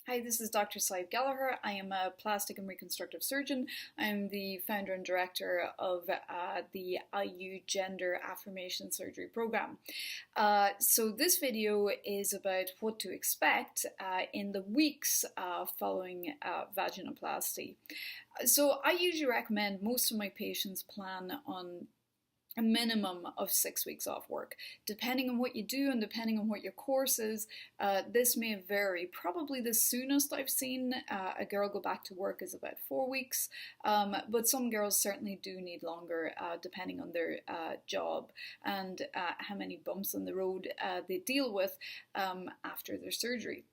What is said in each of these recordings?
Hi, this is Dr. Sidhbh Gallagher. I am a plastic and reconstructive surgeon. I'm the founder and director of the IU Gender Affirmation Surgery Program. So this video is about what to expect in the weeks following vaginoplasty. So I usually recommend most of my patients plan on a minimum of 6 weeks off work. Depending on what you do and depending on what your course is, this may vary. Probably the soonest I've seen a girl go back to work is about 4 weeks, but some girls certainly do need longer depending on their job and how many bumps on the road they deal with after their surgery.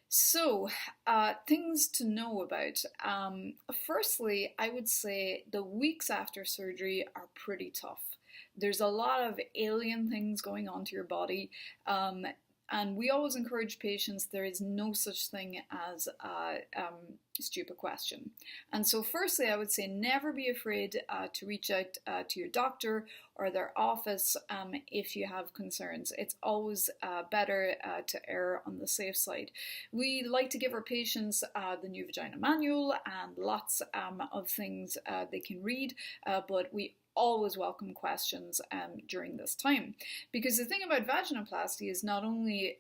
So, things to know about. Firstly, I would say the weeks after surgery are pretty tough. There's a lot of alien things going on to your body, and we always encourage patients there is no such thing as a stupid question. And so firstly, I would say never be afraid to reach out to your doctor or their office if you have concerns. It's always better to err on the safe side. We like to give our patients the new vagina manual and lots of things they can read, but we always welcome questions during this time, because the thing about vaginoplasty is not only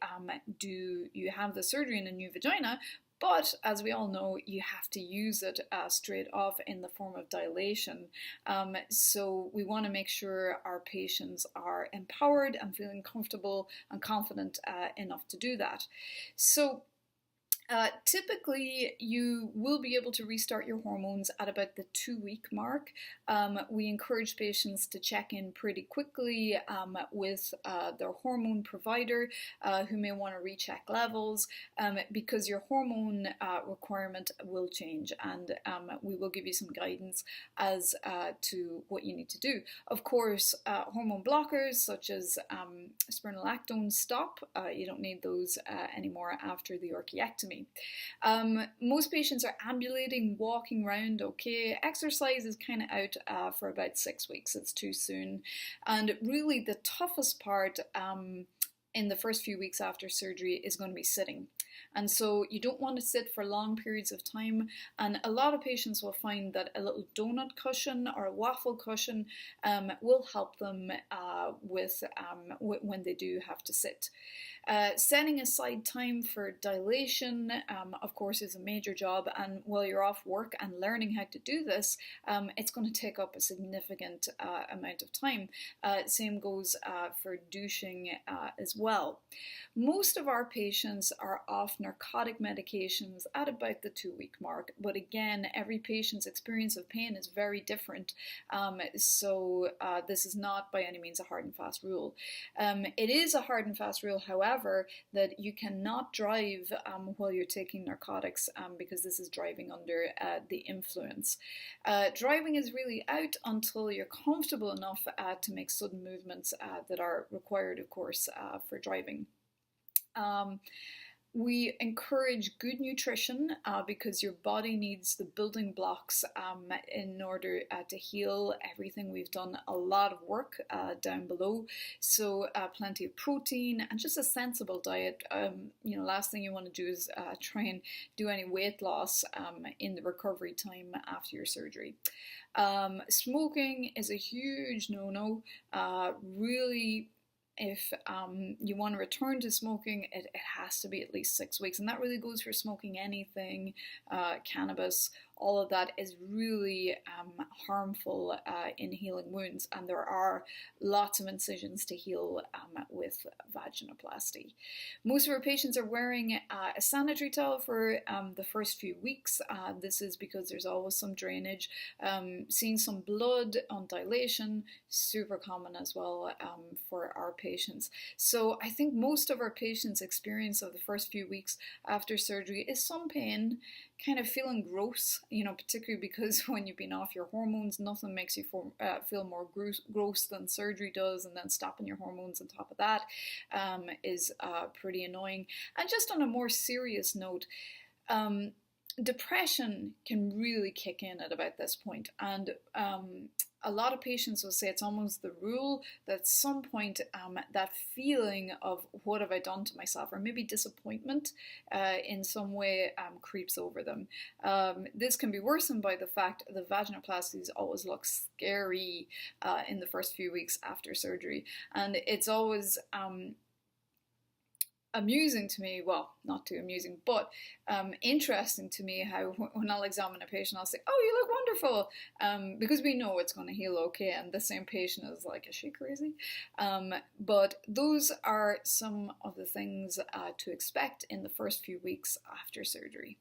do you have the surgery in a new vagina, but as we all know, you have to use it straight off in the form of dilation. So we want to make sure our patients are empowered and feeling comfortable and confident enough to do that. So typically, you will be able to restart your hormones at about the 2-week mark. We encourage patients to check in pretty quickly with their hormone provider who may want to recheck levels because your hormone requirement will change, and we will give you some guidance as to what you need to do. Of course, hormone blockers such as spironolactone stop. You don't need those anymore after the orchiectomy. Most patients are ambulating, walking around okay. Exercise is kind of out for about 6 weeks. It's too soon. And really the toughest part in the first few weeks after surgery is going to be sitting. And so you don't want to sit for long periods of time, and a lot of patients will find that a little donut cushion or a waffle cushion will help them when they do have to sit. Setting aside time for dilation, of course, is a major job, and while you're off work and learning how to do this, it's going to take up a significant amount of time. Same goes for douching as well. Most of our patients are off narcotic medications at about the 2-week mark, but again, every patient's experience of pain is very different, so this is not by any means a hard and fast rule. It is a hard and fast rule, however, that you cannot drive while you're taking narcotics because this is driving under the influence. Driving is really out until you're comfortable enough to make sudden movements that are required, of course, for driving. We encourage good nutrition because your body needs the building blocks in order to heal everything. We've done a lot of work down below, so plenty of protein and just a sensible diet. Last thing you want to do is try and do any weight loss in the recovery time after your surgery. Smoking is a huge no-no. Really, if you want to return to smoking, it has to be at least 6 weeks, and that really goes for smoking anything, cannabis. All of that is really harmful in healing wounds, and there are lots of incisions to heal with vaginoplasty. Most of our patients are wearing a sanitary towel for the first few weeks. This is because there's always some drainage. Seeing some blood on dilation, super common as well for our patients. So I think most of our patients' experience of the first few weeks after surgery is some pain, kind of feeling gross, particularly because when you've been off your hormones, nothing makes you feel more gross than surgery does, and then stopping your hormones on top of that is pretty annoying. And just on a more serious note, depression can really kick in at about this point, and a lot of patients will say it's almost the rule that at some point that feeling of what have I done to myself, or maybe disappointment in some way creeps over them. This can be worsened by the fact that vaginoplasties always look scary in the first few weeks after surgery, and it's always amusing to me, well, not too amusing, but interesting to me how when I'll examine a patient, I'll say, oh, you look wonderful, because we know it's going to heal okay, and the same patient is like, is she crazy? But those are some of the things to expect in the first few weeks after surgery.